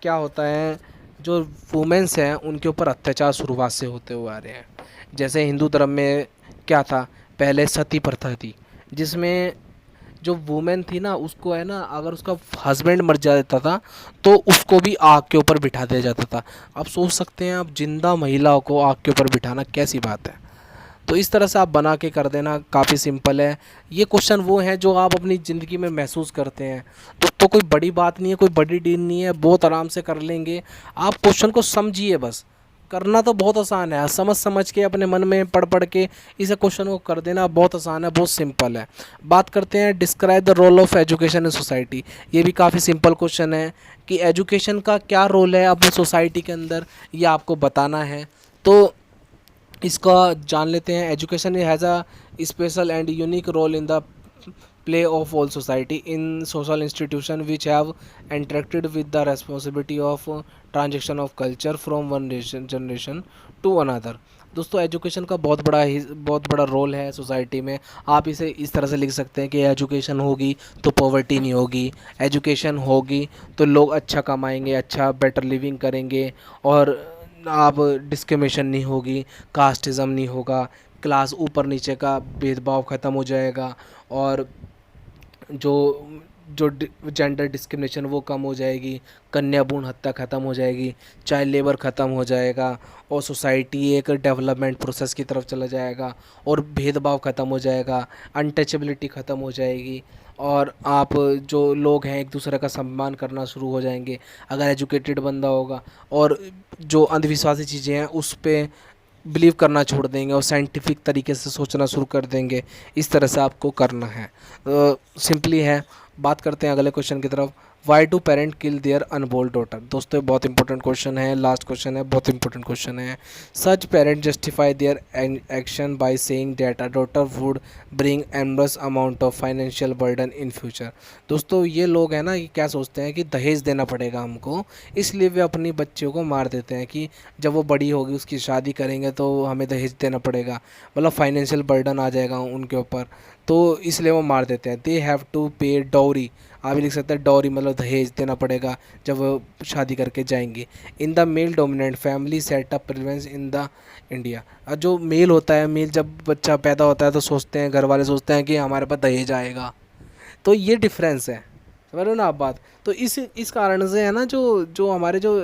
क्या होता है, जो women's हैं उनके ऊपर अत्याचार शुरुआत से होते हुए आ रहे हैं। जैसे हिंदू धर्म में क्या था, पहले सती प्रथा थी, जिसमें जो वुमेन थी ना, उसको है ना, अगर उसका हस्बैंड मर जाता था तो उसको भी आग के ऊपर बिठा दिया जाता था। आप सोच सकते हैं, आप जिंदा महिला को आग के ऊपर बिठाना कैसी बात है। तो इस तरह से आप बना के कर देना, काफ़ी सिंपल है। ये क्वेश्चन वो हैं जो आप अपनी ज़िंदगी में महसूस करते हैं। तो कोई बड़ी बात नहीं है, कोई बड़ी डील नहीं है, बहुत आराम से कर लेंगे। आप क्वेश्चन को समझिए बस, करना तो बहुत आसान है, समझ समझ के अपने मन में पढ़ पढ़ के इस क्वेश्चन को कर देना बहुत आसान है, बहुत सिंपल है। बात करते हैं describe the role of education in society. ये भी काफ़ी सिंपल क्वेश्चन है कि एजुकेशन का क्या रोल है अपनी सोसाइटी के अंदर, ये आपको बताना है। तो इसका जान लेते हैं। Education has a special and unique role in the play of all society in social institution which have interacted with the responsibility of transaction of culture from one generation to another। दोस्तों education का बहुत बड़ा role है society में। आप इसे इस तरह से लिख सकते हैं कि एजुकेशन होगी तो पॉवर्टी नहीं होगी, एजुकेशन होगी तो लोग अच्छा कमाएंगे, अच्छा बेटर लिविंग करेंगे, और आप डिस्क्रिमिनेशन नहीं होगी, कास्टिज़म नहीं होगा, क्लास ऊपर नीचे का भेदभाव ख़त्म हो जाएगा, और जो जो जेंडर डिस्क्रिमिनेशन वो कम हो जाएगी, कन्या भ्रूण हत्या ख़त्म हो जाएगी, चाइल्ड लेबर ख़त्म हो जाएगा, और सोसाइटी एक डेवलपमेंट प्रोसेस की तरफ चला जाएगा, और भेदभाव ख़त्म हो जाएगा, अनटचेबिलिटी ख़त्म हो जाएगी, और आप जो लोग हैं एक दूसरे का सम्मान करना शुरू हो जाएंगे अगर एजुकेटेड बंदा होगा, और जो अंधविश्वासी चीज़ें हैं उस पर बिलीव करना छोड़ देंगे और साइंटिफिक तरीके से सोचना शुरू कर देंगे। इस तरह से आपको करना है, सिंपली है। बात करते हैं अगले क्वेश्चन की तरफ। Why do parent kill their unborn daughter. दोस्तों बहुत इंपॉर्टेंट क्वेश्चन है, लास्ट क्वेश्चन है, बहुत इंपॉर्टेंट क्वेश्चन है। Such parent justify their action by saying that a daughter would bring enormous amount of financial burden in future. दोस्तों ये लोग हैं ना, ये क्या सोचते हैं कि दहेज देना पड़ेगा हमको, इसलिए वे अपनी बच्चियों को मार देते हैं कि जब वो बड़ी होगी उसकी शादी करेंगे तो हमें दहेज देना पड़ेगा, मतलब फाइनेंशियल बर्डन आ जाएगा उनके ऊपर, तो इसलिए वो मार देते हैं। दे हैव टू पे डॉरी। आप भी लिख सकते हैं डॉरी मतलब दहेज देना पड़ेगा जब वो शादी करके जाएंगे। In the male dominant family setup prevalence in the India. जो मेल होता है, मेल जब बच्चा पैदा होता है तो सोचते हैं, घर वाले सोचते हैं कि हमारे पास दहेज आएगा। तो ये डिफरेंस है, समझ रहे हो ना आप बात। तो इस कारण से है ना, जो हमारे जो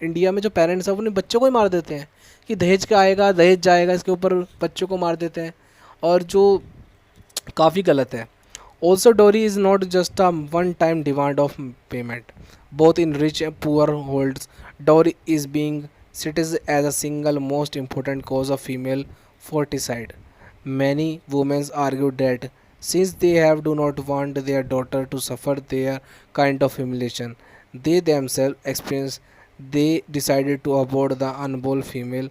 इंडिया में जो पेरेंट्स हैं वो अपने बच्चों को ही मार देते हैं कि दहेज का आएगा, दहेज जाएगा, इसके ऊपर बच्चों को मार देते हैं, और जो काफ़ी गलत है। Also dowry is not just a one time demand of payment, both in rich and poor holds dowry is being cited as a single most important cause of female foeticide. Many women argue that since they have do not want their daughter to suffer their kind of humiliation they themselves experience, they decided to abort the unborn female.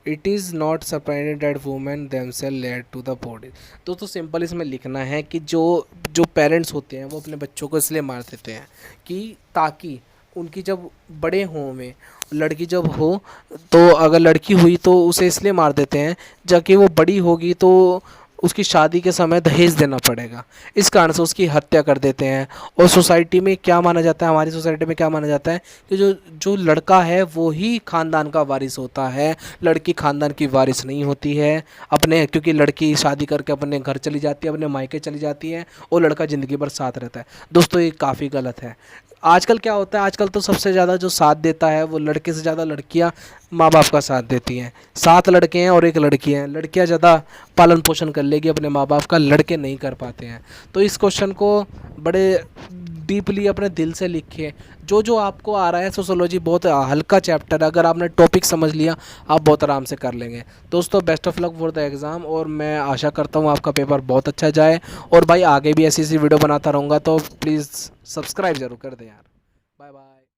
It is not surprising that women themselves led to the body. तो simple इसमें लिखना है कि जो parents होते हैं वो अपने बच्चों को इसलिए मार देते हैं कि ताकि उनकी जब बड़े हों में लड़की जब हो, तो अगर लड़की हुई तो उसे इसलिए मार देते हैं जाकि वो बड़ी होगी तो उसकी शादी के समय दहेज देना पड़ेगा, इस कारण से उसकी हत्या कर देते हैं। और सोसाइटी में क्या माना जाता है, हमारी सोसाइटी में क्या माना जाता है कि जो जो लड़का है वो ही खानदान का वारिस होता है, लड़की खानदान की वारिस नहीं होती है अपने, क्योंकि लड़की शादी करके अपने घर चली जाती है, अपने मायके चली जाती है और लड़का ज़िंदगी भर साथ रहता है। दोस्तों ये काफ़ी गलत है। आजकल क्या होता है, आजकल तो सबसे ज़्यादा जो साथ देता है वो लड़के से ज़्यादा लड़कियां माँ बाप का साथ देती हैं। 7 लड़के हैं और 1 लड़की है, लड़कियां ज़्यादा पालन पोषण कर लेगी अपने माँ बाप का, लड़के नहीं कर पाते हैं। तो इस क्वेश्चन को बड़े डीपली अपने दिल से लिखिए। जो जो आपको आ रहा है, सोशोलॉजी बहुत हल्का चैप्टर है, अगर आपने टॉपिक समझ लिया आप बहुत आराम से कर लेंगे। दोस्तों best of luck for the exam, और मैं आशा करता हूँ आपका पेपर बहुत अच्छा जाए। और भाई आगे भी ऐसी वीडियो बनाता रहूँगा, तो प्लीज़ सब्सक्राइब ज़रूर कर दें यार। Bye bye.